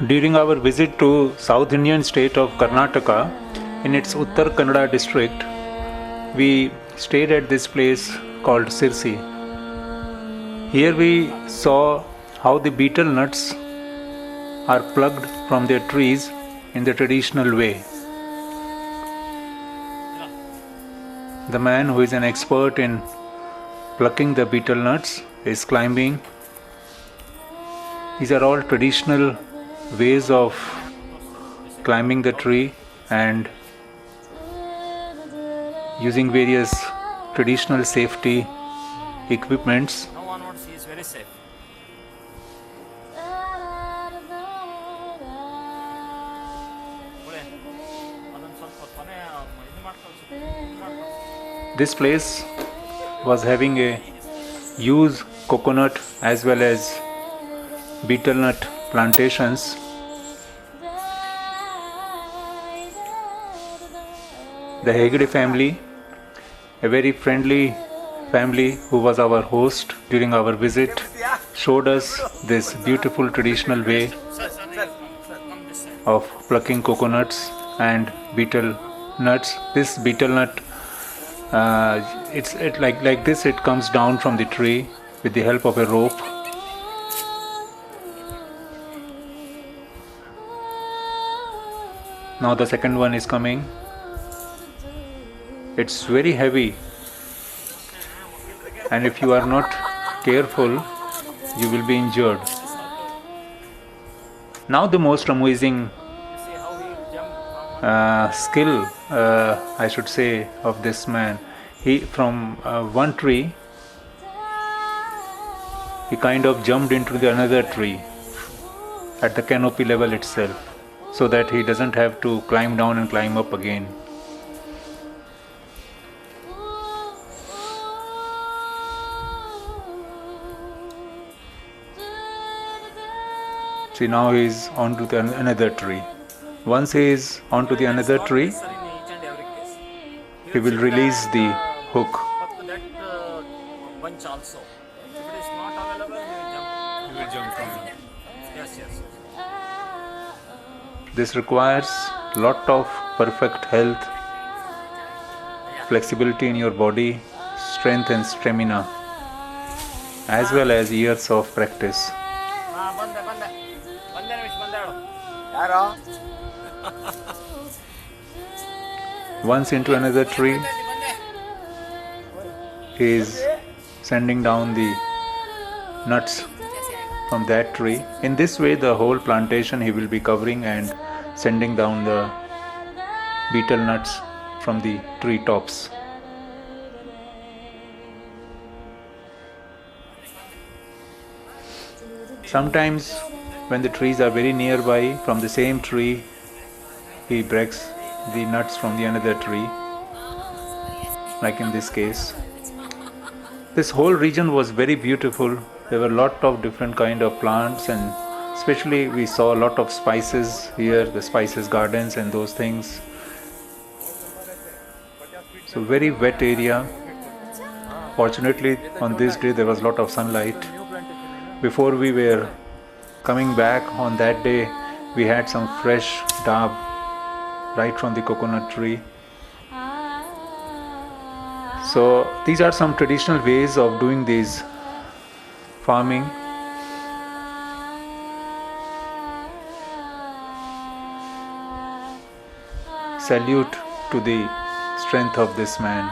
During our visit to South Indian state of Karnataka, in its Uttara Kannada district, we stayed at this place called Sirsi. Here we saw how the betel nuts are plucked from their trees in the traditional way. The man who is an expert in plucking the betel nuts is climbing. These are all traditional ways of climbing the tree and using various traditional safety equipments. No one wants, he is very safe. This place was having a huge coconut as well as betel nut plantations. The Hegde family, a very friendly family who was our host during our visit, showed us this beautiful traditional way of plucking coconuts and betel nuts. This betel nut, it's like this. It comes down from the tree with the help of a rope. Now the second one is coming. It's very heavy, and if you are not careful, you will be injured. Now the most amazing skill, I should say, of this man. He from one tree, he kind of jumped into the another tree at the canopy level itself, so that he doesn't have to climb down and climb up again. See, now he is onto another tree. Once he is onto the another tree, he will release the hook. But that bunch also. If it is not available, he will jump from it. Yes. This requires lot of perfect health, flexibility in your body, strength and stamina, as well as years of practice. Once into another tree, he is sending down the nuts from that tree. In this way, the whole plantation he will be covering and sending down the betel nuts from the tree tops. Sometimes when the trees are very nearby, from the same tree, he breaks the nuts from the another tree, like in this case. This whole region was very beautiful. There were a lot of different kind of plants, and especially we saw a lot of spices here, the spices gardens and those things. So very wet area. Fortunately, on this day there was a lot of sunlight. Before we were coming back on that day, we had some fresh dab right from the coconut tree. So these are some traditional ways of doing these farming. Salute to the strength of this man.